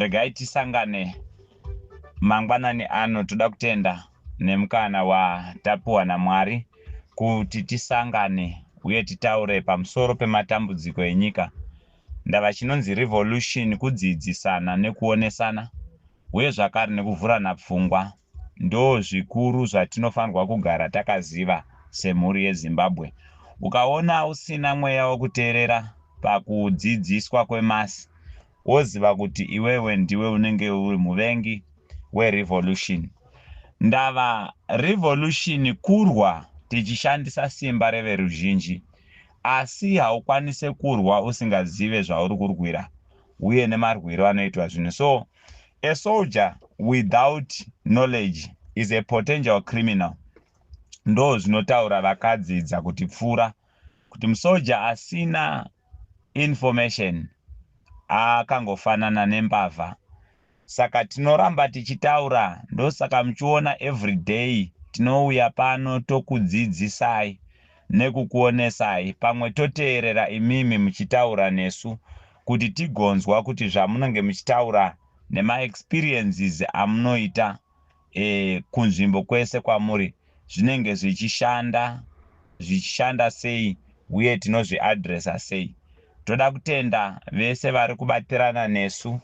Regai tisangane mangwanani ano toda kutenda nemukana watapuwa naMwari kuti tisangane uye titaure pamusoro pematambudziko enyika. Ndava chinonzi revolution kudzidzisana nekuonesana uye zvakare nekuvhurana pfungwa ndo zvikuru zvatinofanirwa kugara takaziva semhuri yeZimbabwe. Ukaona usina mweya wekuteerera pakudzidziswa kwemasi, woziva kuti iwewe ndiwe unenge uri muvengi werevolution. Ndava revolution kurwa tichishandisa simba reveruzhinji, asi haukwanise kurwa usingazive zvauri kurwira uye nemarwiro anoitwa zvinhu. So a soldier without knowledge is a potential criminal. Ndo zvinotaura vakadzidza kuti pfura, kuti musoja asina information akangofanana nembavha. Saka tinoramba tichitaura, ndosaka muchiona every day tinouya pano tokudzidzisai nekukuonesai, pamwe toteerera imimi muchitaura nesu kuti tigonzwa kuti zvamunenge muchitaura nema-experiences amunoita kunzvimbo kwese kwamuri zvinenge zvichishanda sei uye tinozviadresa sei. Toda kutenda vese vari kubatirana nesu,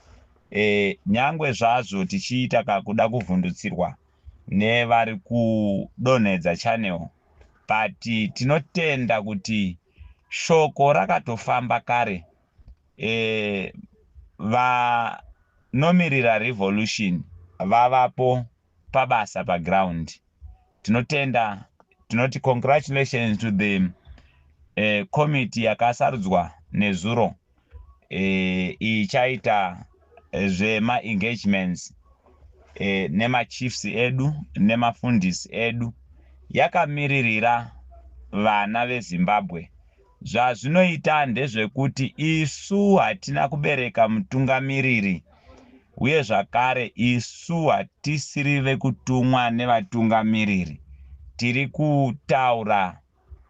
nyangwe zvazvo tichiita kakuda kuvhundutsirwa nevari kudonhedza channel, but tinotenda kuti shoko rakatofamba kare. Vanomiririra revolution vavapo pabasa paground. Tinotenda, tinoti congratulations to the committee yakasarudzwa nezuro ichaita zvema-engagements nema-chiefs edu nemafundisi edu, yakamiririra vana veZimbabwe. Zvazvinoita ndezvekuti isu hatina kubereka mutungamiriri uye zvakare isu hatisiri vekutumwa nevatungamiriri. Tiri kutaura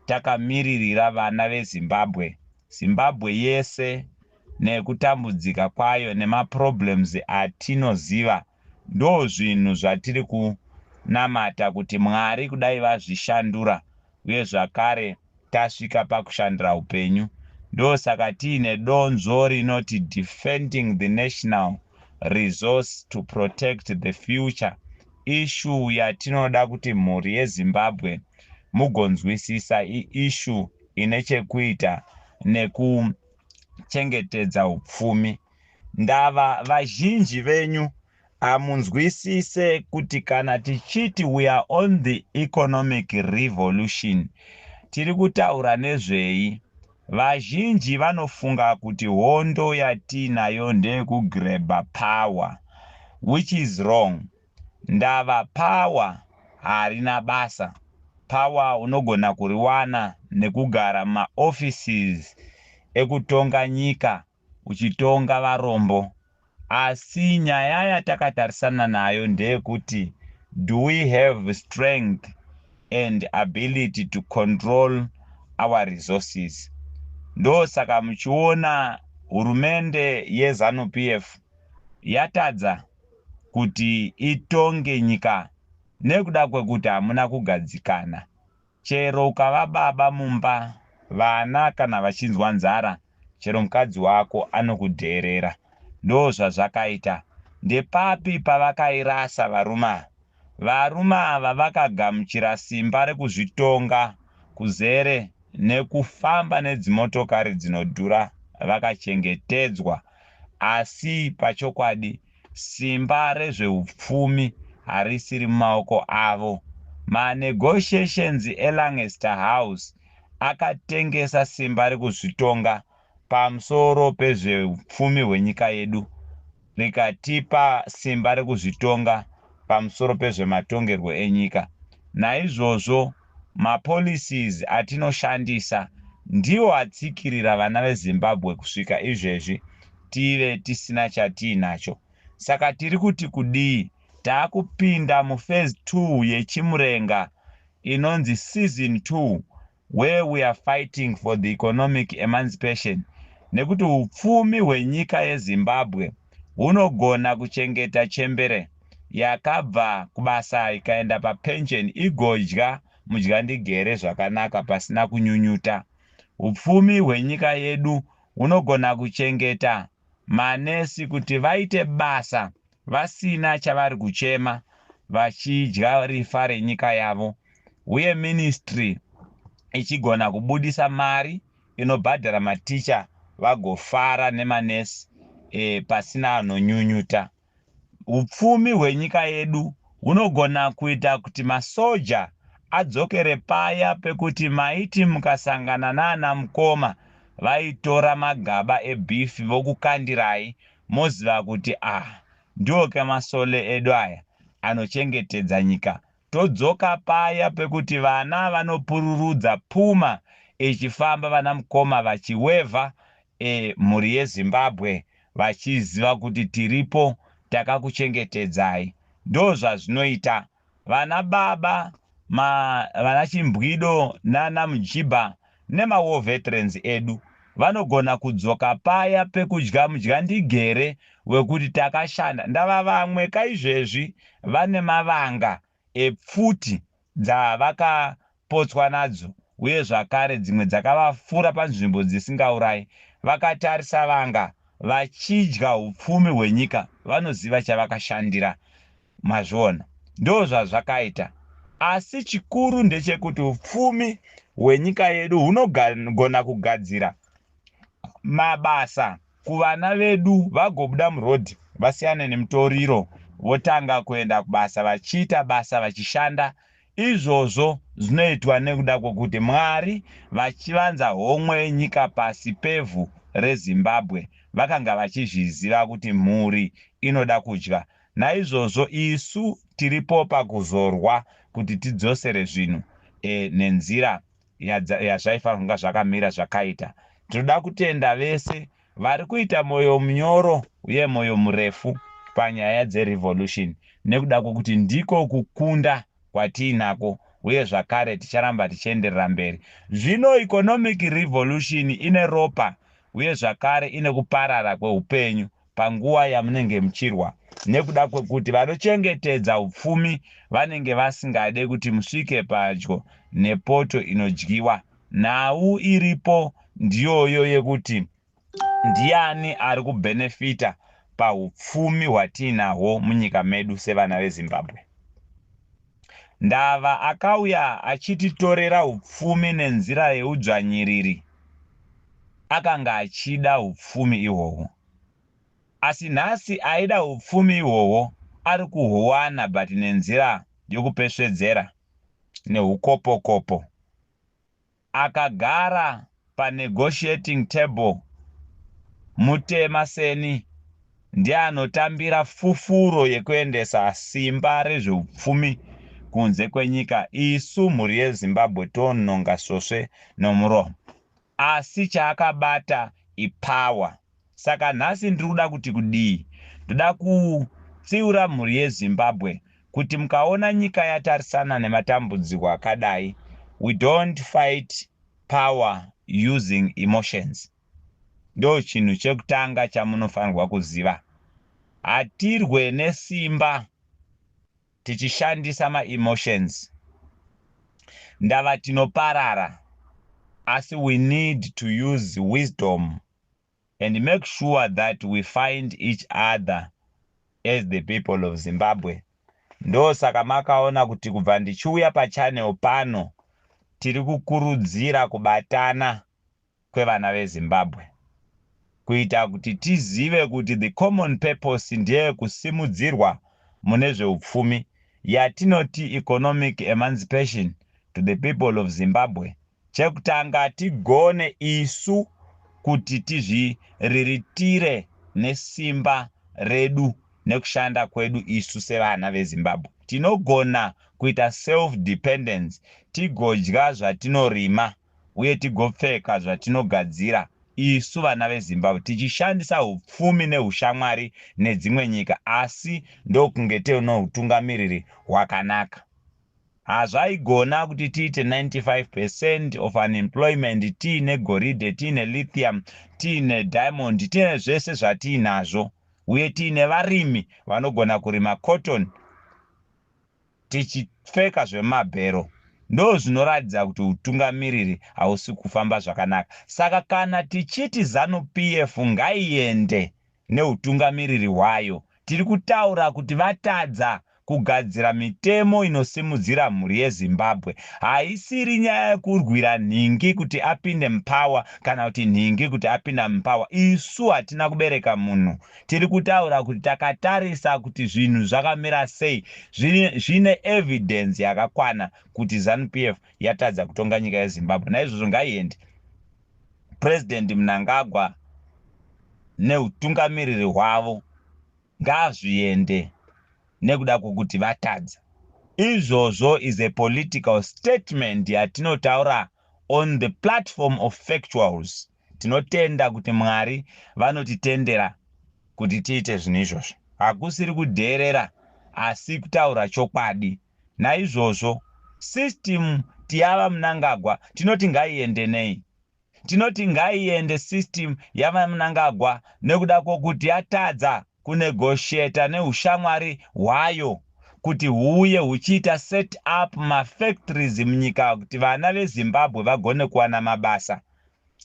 takamiririra vana veZimbabwe, Zimbabwe yese nekutambudzika kwayo nemaproblems atinoziva. Ndo zvinhu zvatiri kunamata kuti Mwari kudai vazvishandura uye zvakare tasvika pakushandira upenyu. Ndo saka tiine donzvo rinoti defending the national resource to protect the future. Issue yatinoda kuti mhuri yeZimbabwe mugonzwisisa issue ine chekuita nekuchengetedza upfumi. Ndava vazhinji venyu amunzwisise kuti kana tichiti we are on the economic revolution, tiri kutaura nezvei. Vazhinji vanofunga kuti hondo yatinayo ndeyekugrabha power, which is wrong. Ndava power harina basa. Power unogona kuriwana nekugara maoffices ekutonga nyika uchitonga varombo. Asi nyaya yatakatarisana nayo ndeyekuti, do we have strength and ability to control our resources? Ndo saka muchiona hurumende yeZANU-PF yatadza kuti itonge nyika nekuda kwekuti hamuna kugadzikana. Chero ukava baba mumba, vana kana vachinzwa nzara, chero mukadzi wako anokudheerera. Ndo zvazvakaita. Ndepapi pavakairasa varuma? Varuma ava vakagamuchira simba rekuzvitonga kuzere nekufamba nedzimotokari dzinodhura, vakachengetedzwa. Asi pachokwadi simba rezveupfumi harisiri mumaoko avo. Ma-negotiations eLancaster House akatengesa simba rekuzvitonga pamusoro pezveupfumi hwenyika yedu, rikatipa simba rekuzvitonga pamusoro pezvematongerwo enyika. Naizvozvo mapolicies atinoshandisa ndiwo atsikirira vana veZimbabwe kusvika izvezvi tive tisina chatiinacho. Saka tiri kuti kudii? Taakupinda muphase 2 yechimurenga inonzi season 2, where we are fighting for the economic emancipation. Nekuti upfumi hwenyika yeZimbabwe unogona kuchengeta chembere yakabva kubasa ikaenda papension igodya mudyandigere zvakanaka pasina kunyunyuta. Upfumi hwenyika yedu unogona kuchengeta manesi kuti vaite basa vasina chavari kuchema vachidya rifa renyika yavo, uye ministry ichigona kubudisa mari inobhadhara maticha vagofara nemanesi pasina anonyunyuta. Upfumi hwenyika yedu hunogona kuita kuti masoja adzokere paya pekuti maiti mukasangana nana mukoma vaitora magaba ebhifi vokukandirai moziva kuti ndoke masole edu aya anochengetedza nyika. Todzoka paya pekuti vana vanopururudza puma ichifamba vana mukoma vachiwevha mhuri yeZimbabwe vachiziva kuti tiripo takakuchengetedzai. Ndo zvazvinoita vana baba vana Chimbwido nana Mujiba nemaWar veterans edu vanogona kudzoka paya pekudya mudyandigere wekuti takashanda. Ndava vamwe kaizvezvi vane mavanga epfuti dzavakapotswa nadzo, uye zvakare dzimwe dzakavafura panzvimbo dzisingaurayi. Vakatarisa vanga vachidya upfumi hwenyika vanoziva chavakashandira. Mazviona, ndo zvazvakaita. Asi chikuru ndechekuti upfumi hwenyika yedu hunogona kugadzira mabasa kuvana vedu vagobuda murodhi vasiyane nemutoriro votanga kuenda kubasa vachiita basa vachishanda. Izvozvo zvinoitwa nekuda kwokuti Mwari vachivanza homwe yenyika pasi pevhu reZimbabwe vakanga vachizviziva kuti mhuri inoda kudya. Naizvozvo isu tiripo pakuzorwa kuti tidzosere zvinhu nenzira yazvaifanira kunga zvakamira zvakaita. Tinoda kutenda vese vari kuita moyo munyoro uye moyo murefu panyaya dzerevolution, nekuda kwokuti ndiko kukunda kwatiinako, uye zvakare ticharamba tichienderera mberi. Zvino economic revolution ine ropa uye zvakare ine kuparara kweupenyu panguva yamunenge muchirwa, nekuda kwekuti vanochengetedza upfumi vanenge vasingade kuti musvike padyo nepoto inodyiwa. Nhau iripo ndiyoyo yekuti ndiani ari kubhenefita paupfumi hwatiinahwo munyika medu sevana veZimbabwe. Ndava akauya achititorera upfumi nenzira yeudzvanyiriri akanga achida upfumi ihwohwo, asi nhasi aida upfumi ihwohwo ari kuhuwana but nenzira yokupesvedzera neukopokopo. Akagara panegotiating table, Mutema Seni ndiye anotambira fufuro yekuendesa simba rezveupfumi kunze kwenyika. Isu mhuri yeZimbabwe tononga svosve nomuromo, asi chaakabata ipawa. Saka nhasi ndiri kuda kuti kudii, ndoda kutsiura mhuri yeZimbabwe kuti mukaona nyika yatarisana nematambudziko akadai, we don't fight power using emotions. Ndo chinhu chekutanga chamunofanirwa kuziva. Hatirwe nesimba tichishandisa ma-emotions. Ndava tinoparara, asi we need to use wisdom and make sure that we find each other as the people of Zimbabwe. Ndo saka makaona kuti kubva ndichiuya pachannel pano tiri kukurudzira kubatana kwevana veZimbabwe, kuita kuti tizive kuti the common purpose ndiye kusimudzirwa mune zveupfumi yatinoti economic emancipation to the people of Zimbabwe. Chekutanga tigone isu kuti tizviriritire nesimba redu nekushanda kwedu isu sevana veZimbabwe. Tinogona kuita self-dependence, tigodya zvatinorima uye tigopfeka zvatinogadzira isu vana veZimbabwe, tichishandisa upfumi neushamwari nedzimwe nyika, asi ndokunge tiino utungamiriri hwakanaka. Hazvaigona kuti tiite 95% of unemployment, tiine goridhe, tiine lithium, tiine diamond, tiine zvese zvatiinazvo, uye tiine varimi vanogona kurima cotton tichipfeka zvemabhero. Ndo zvinoratidza kuti utungamiriri hausi kufamba zvakanaka. Saka kana tichiti ZANU-PF ngaiende neutungamiriri hwayo, tiri kutaura kuti vatadza kugadzira mitemo inosimudzira mhuri yeZimbabwe. Haisiri nyaya yekurwira nhingi kuti apinde mupawa kana kuti nhingi kuti apinda mupawa. Isu hatina kubereka munhu. Tiri kutaura kuti takatarisa kuti zvinhu zvakamira sei, zvine evidence yakakwana kuti ZANU-PF yatadza kutonga nyika yeZimbabwe. Naizvozvo ngaiende President Mnangagwa neutungamiriri hwavo ngazviende nekuda kwokuti vatadza. Izvozvo is a political statement yatinotaura on the platform of factuals. Tinotenda kuti Mwari vanotitendera kuti tiite zvinhu izvozvo. Hakusiri kudherera asi kutaura chokwadi. Naizvozvo system tiyava Mnangagwa tinoti ngaiende nei? Tinoti ngaiende system yava Mnangagwa nekuda kwokuti yatadza kunegotiata neushamwari hwayo kuti huye huchiita set up mafactories munyika kuti vana veZimbabwe vagone kuwana mabasa.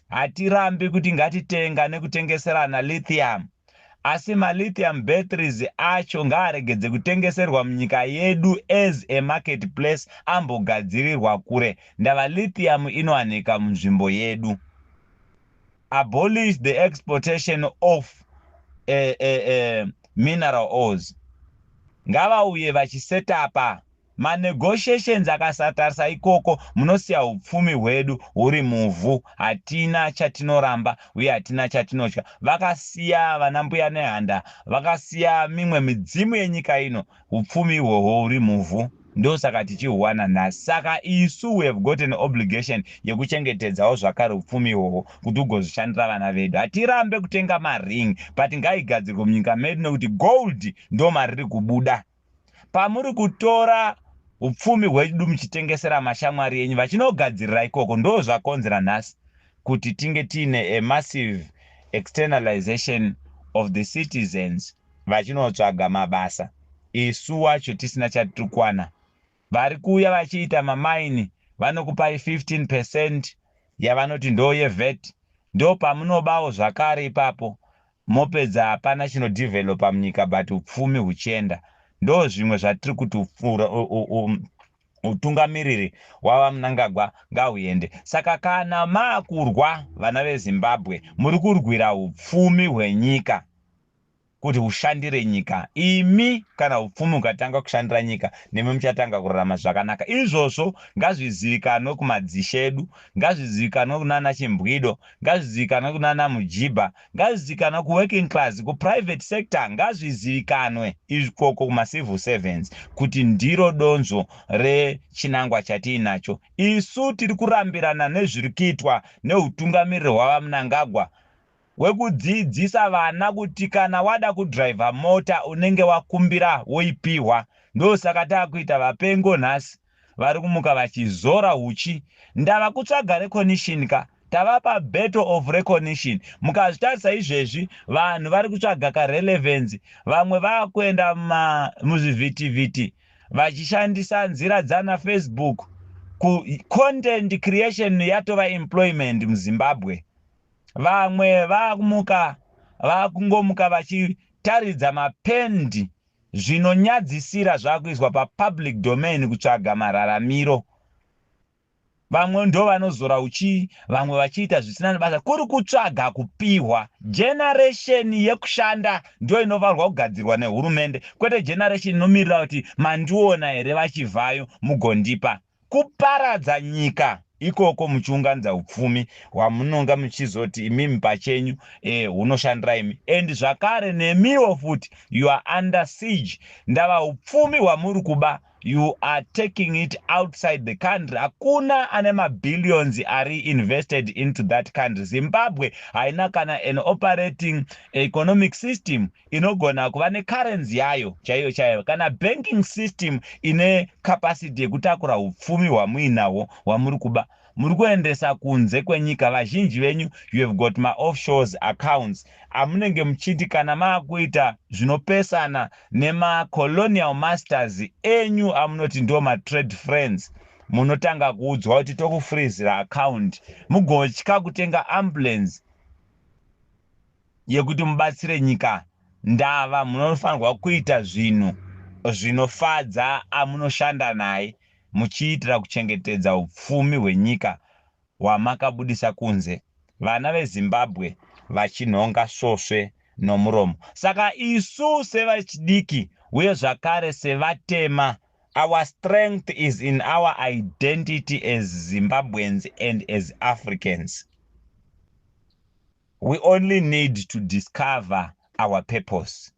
Hatirambi kuti ngatitenga nekutengeserana lithium, asi lithium batteries acho ngaaregedze kutengeserwa munyika yedu as a marketplace, ambogadzirirwa kure. Ndava lithium inowanika munzvimbo yedu. Abolish the exportation of mineral ores. Ngavauye vachisetapa manegotiations akasatarisa ikoko, munosiya upfumi hwedu huri muvhu. Hatina chatinoramba uye hatina chatinotya. Vakasiya vana mbuya nehanda, vakasiya mimwe midzimu yenyika ino, upfumi hwohwo huri muvhu. Ndosaka tichihuwana nhasi. Saka isu we have got an obligation yekuchengetedzawo zvakare upfumi hwohwo kuti ugozvishandira vana vedu. Hatirambe kutenga maring, but ngaigadzirwe munyika medu nekuti gold ndo mariri kubuda. Pamuri kutora upfumi hwedu muchitengesera mashamwari yenyu vachinogadzirira ikoko, ndo zvakonzera nhasi kuti tinge tiine a massive externalization of the citizens vachinotsvaga mabasa. Isu wacho tisina chatirikwana. Vari kuuya vachiita mamaini vanokupai 15% yavanoti ndo yeVET. Ndo pamunobawo zvakare ipapo mopedza hapana chinodevelopa munyika but upfumi huchienda. Ndo zvimwe zvatiri kuti utungamiriri wava Mnangagwa ngahuende. Saka kana maakurwa vana veZimbabwe, muri kurwira upfumi hwenyika kuti hushandire nyika. Imi kana upfumi ukatanga kushandira nyika, nemi muchatanga kurarama zvakanaka. Izvozvo ngazvizivikanwe kumadzishe edu, ngazvizivikanwe kunana Chimbwido, ngazvizivikanwe kunana Mujibha, ngazvizivikanwe kuworking class, kuprivate sector, ngazvizivikanwe ikoko kumacivil servants kuti ndiro donzvo rechinangwa chatiinacho. Isu tiri kurambirana nezviri kuitwa neutungamiriri hwava Mnangagwa wekudzidzisa vana kuti kana wada kudhiraivha mota unenge wakumbira woipiwa. Ndosaka taakuita vapengo nhasi vari kumuka vachizora huchi. Ndava kutsvaga recognition ka, tavapa battle of recognition. Mukazvitarisa izvezvi vanhu vari kutsvaga karelevance. Vamwe vakuenda muzvivhitivhiti vachishandisa nzira dzana Facebook content creation yatova employment muZimbabwe. Vamwe vakungomuka vachitaridza mapendi zvinonyadzisira zvakuiswa papublic domain kutsvaga mararamiro. Vamwe ndo vanozora uchi, vamwe vachiita zvisina basa, kuri kutsvaga kupiwa. Generation yekushanda ndo inovarwa kugadzirwa nehurumende, kwete generation inomirira kuti mandiona here vachivhayo mugondipa. Kuparadza nyika ikoko muchiunganidza upfumi hwamunonga muchizoti imimi pachenyu hunoshandira imi. And zvakare nemiwo futi you are under siege. Ndava upfumi hwamuri kuba, you are taking it outside the country. Hakuna ane mabillions ari invested into that country. Zimbabwe haina kana an operating economic system inogona kuva necurrency yayo chaiyo chaiyo, kana banking system ine capacity yekutakura upfumi hwamuinawo hwamuri kuba. muri kuendesa kunze kwenyika. Vazhinji venyu you have got ma offshores accounts amunenge muchiti kana maakuita zvinopesana nema colonial masters enyu amunoti ndo ma trade friends, munotanga kuudzwa kuti tokufrizira account mugotya kutenga ambulance yekuti mubatsire nyika. Ndava munofanirwa kuita zvinhu zvinofadza amunoshanda naye muchiitira kuchengetedza upfumi hwenyika hwamakabudisa kunze. Vana veZimbabwe vachinhonga svosve nomuromo. Saka isu sevachidiki uye zvakare sevatema, our strength is in our identity as Zimbabweans and as Africans. We only need to discover our purpose.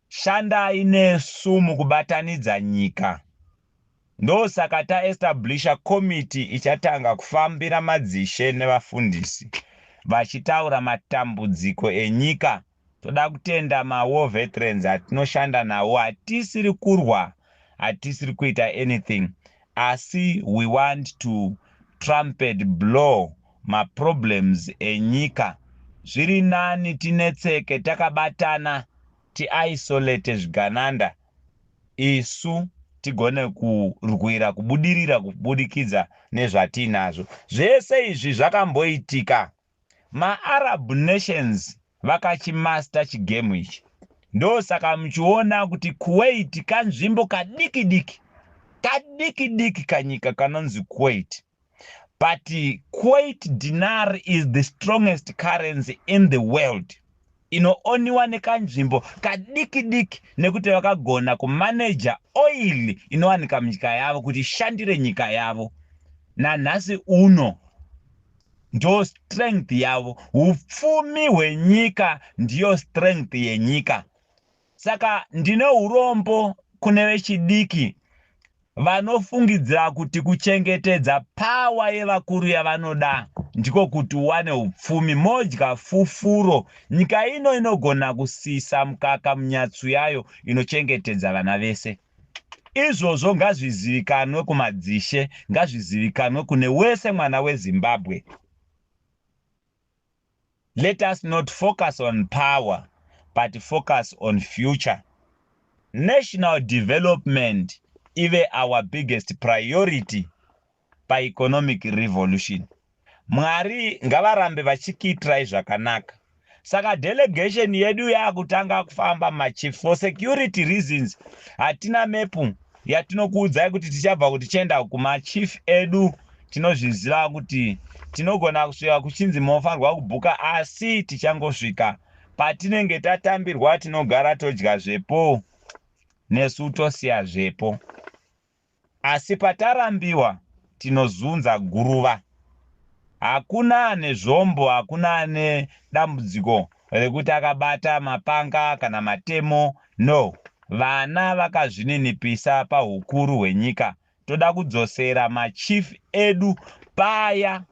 Shandai nesu mukubatanidza nyika. Ndo saka taestablisha committee ichatanga kufambira madzishe nevafundisi vachitaura matambudziko enyika. Toda kutenda war veterans atinoshanda nawo, hatisiri kurwa, hatisiri kuita anything, asi we want to trumpet blow ma problems enyika. Zviri nani tinetseke takabatana, ti-isolate zvigananda, isu tigone kurwira kubudirira kubudikidza nezvatinazvo. Zvese izvi zvakamboitika. Ma-Arab nations vakachimasta chigemu ichi. Ndo saka muchiona kuti Kuwait kanzvimbo kadiki diki kanyika kanonzi Kuwait. But Kuwait dinar is the strongest currency in the world. Inooniwa nekanzvimbo kadiki nekuti vakagona kumaneja oil inowanika munyika yavo kuti ishandire nyika yavo. Nanhasi uno ndo strength yavo. Upfumi hwenyika ndiyo strength yenyika. Saka ndine urombo kune vechidiki vanofungidzira kuti kuchengetedza pawa yevakuru yavanoda ndiko kuti uwane upfumi, modya fufuro. Nyika ino inogona kusisa mukaka munyatsu yayo inochengetedza vana vese. Izvozvo ngazvizivikanwe kumadzishe, ngazvizivikanwe kune wese mwana weZimbabwe. Let us not focus on power, but focus on future. National development ive our biggest priority pa economic revolution. Mwari ngavarambe vachikitirai zvakanaka. Saka delegation yedu yakutanga kufamba machief. For security reasons hatina mepu yatinokuudzai kuti tichabva kuti tichenda kumachief edu. Tinozviziva kuti tinogona kusvika kuchinzi mofanirwa kubhuka, asi tichangosvika patinenge tatambirwa tinogara todya zvepo nesu tosiya zvepo. Asi patarambiwa tinozunza guruva. Hakuna ane zvombo, hakuna ane dambudziko rekuti akabata mapanga kana matemo. No, vana vakazvininipisa pahukuru hwenyika. Toda kudzosera machief edu paya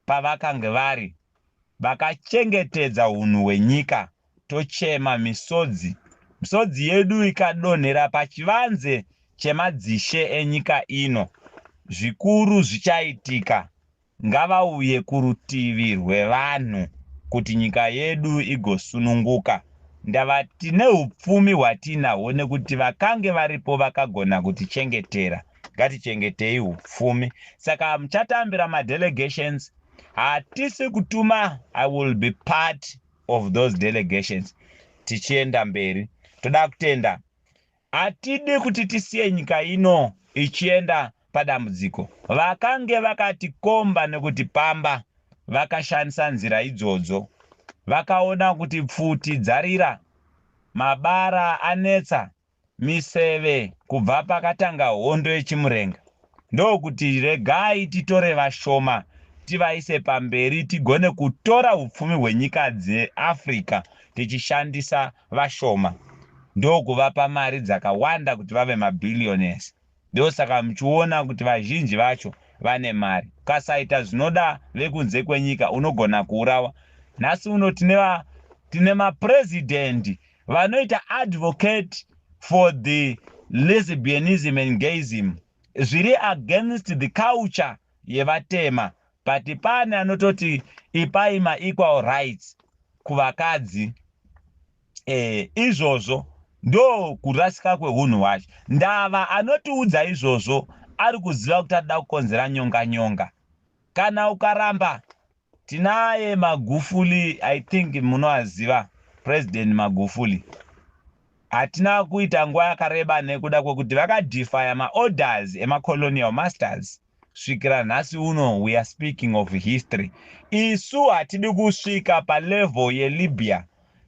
pavakange vari, vakachengetedza unhu hwenyika. Tochema misodzi yedu ikadonhera pachivanze chemadzishe enyika ino. Zvikuru zvichaitika. Ngavauye kurutivi rwevanhu kuti nyika yedu igosununguka. Ndava tine upfumi hwatinahwo nekuti vakange varipo vakagona kutichengetera. Ngatichengetei upfumi. Saka muchatambira madelegations. Hatisi kutuma, I will be part of those delegations. Tichienda mberi. Toda kutenda. Hatidi kuti tisiye nyika ino ichienda padambudziko. Vakange vakatikomba nekutipamba vakashandisa nzira idzodzo. Vakaona kuti pfuti dzarira, mabara anetsa, miseve kubva pakatanga hondo yechimurenga. Ndokuti regai titore vashoma tivaise pamberi, tigone kutora upfumi hwenyika dzeAfrica tichishandisa vashoma. Ndokuvapa mari dzakawanda kuti vave mabillionaires. Ndosaka muchiona kuti vazhinji vacho vane mari. Kasaita zvinoda vekunze kwenyika unogona kuurawa. Nhasi uno tine mapresident vanoita advocate for the lesbianism and gayism. Zviri against the culture yevatema, but pane anototi ipai ma-equal rights kuvakadzi. Izvozvo ndo kurasika kweunhu hwacho. Ndava anotiudza izvozvo ari kuziva kuti arida kukonzera nyonga. Kana ukaramba, tinaye Magufuli, I think munoaziva President Magufuli. Hatina kuita nguva yakareba nekuda kwekuti vakadefya ma-orders ema-colonial masters. Svikira nhasi uno, we are speaking of history. Isu hatidi kusvika palevel yeLibya.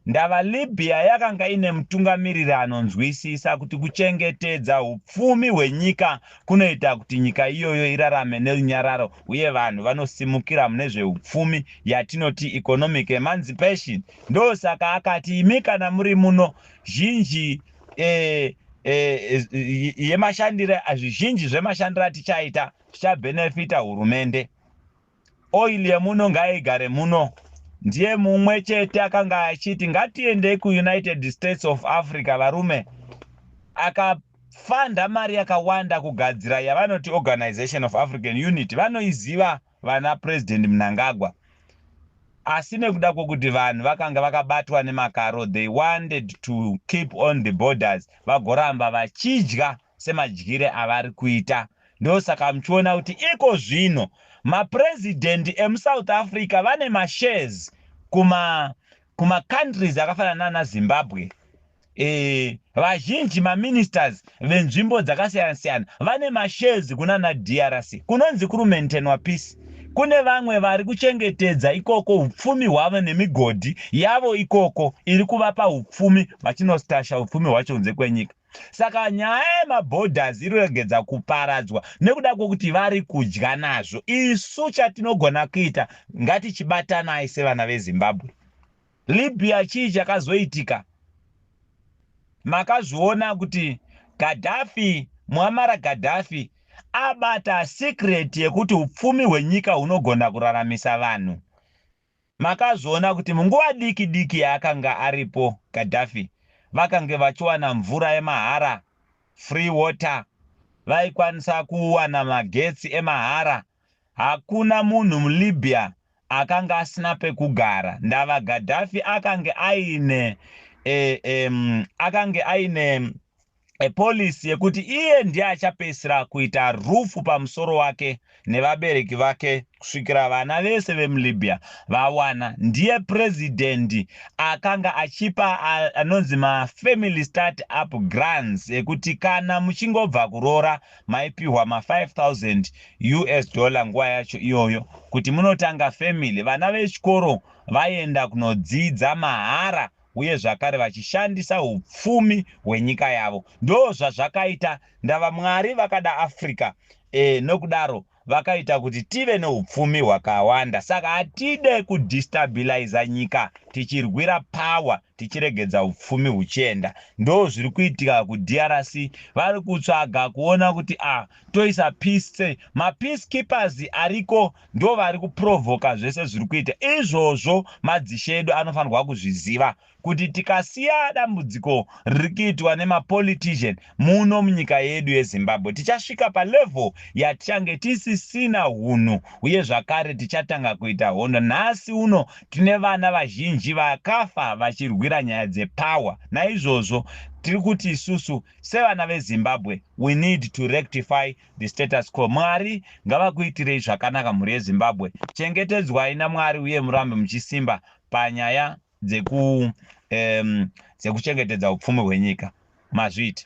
Ndava Libya yakanga ine mutungamiriri anonzwisisa kuti kuchengetedza upfumi hwenyika kunoita kuti nyika iyoyo irarame nerunyararo, uye vanhu vanosimukira mune zveupfumi yatinoti economic emancipation. Ndo saka akati imi kana muri muno zhinji yemashandire zvizhinji zvemashandiro atichaita zvichabenefita hurumende. Oil yemuno ngaigare muno. Ndiye mumwe chete akanga achiti ngatiende kuUnited States of Africa varume, akafanda mari yakawanda kugadzira yavanoti Organization of African Unity. Vanoiziva vana President Mnangagwa. Asi nekuda kwokuti vanhu vakanga vakabatwa nemakaro, they wanted to keep on the borders, vagoramba vachidya semadyire avari kuita. Ndosaka muchiona kuti iko zvino mapresident emuSouth Africa vane mashares kuma countries akafanana na Zimbabwe. Vazhinji maministers venzvimbo dzakasiyana-siyana vane mashares kuna na DRC, kunonzi kuri maintainwa peace. Kune vamwe vari kuchengetedza ikoko upfumi hwavo nemigodhi yavo ikoko iri kuvapa upfumi, vachinostasha upfumi hwacho kunze kwenyika. Saka nyaya yemaborders iriregedza kuparadzwa nekuda kwokuti vari kudya nazvo. Isu chatinogona kuita, ngatichibatanai sevana veZimbabwe. Libya chii chakazoitika? Makazviona kuti Gaddafi, Muammar Gaddafi abata secret yekuti upfumi hwenyika hunogona kuraramisa vanhu. Makazoona kuti munguva diki yaakanga aripo Gaddafi, vakange vachiwana mvura yemahara, free water, vaikwanisa kuwana magetsi emahara. Hakuna munhu muLibya akanga asina pekugara. Ndava Gaddafi akange aine policy yekuti iye ndiye achapesera kuita rufu pamusoro wake nevabereki vake kusvikira vana vese vemuLibya vawana. Ndiye president akanga achipa anonzi family start up grants ekuti kana muchingobva kuroora maipihwa $5,000 nguva yacho iyoyo kuti munotanga family. Vana vechikoro vaenda kunodzidza mahara, uye zvakare vachishandisa upfumi hwenyika yavo. Ndo zvazvakaita. Ndava Mwari vakada Africa, nokudaro vakaita kuti tive neupfumi hwakawanda. Saka hatide kudestabilize nyika tichirwira power, tichiregedza upfumi huchienda. Ndo zviri kuitika kuDRC. Vari kutsvaga kuona kuti toisa peace. Mapeacekeepers ariko ndo vari kuprovoka zvese zviri kuita. Izvozvo madzishe edu anofanirwa kuzviziva kuti tikasiya dambudziko riri kuitwa nemapolitician muno munyika yedu yeZimbabwe, tichasvika palevel yatichange tisisina hunhu, uye zvakare tichatanga kuita hondo. Nhasi uno tine vana vazhinji vakafa vachirwira nyaya dzepower. Naizvozvo tiri kuti isusu sevana veZimbabwe, we need to rectify the status quo. Mwari ngavakuitirei zvakanaka mhuri yeZimbabwe. Chengetedzwai naMwari uye murambe muchisimba panyaya dzekuchengetedza upfumi hwenyika. Mazviita.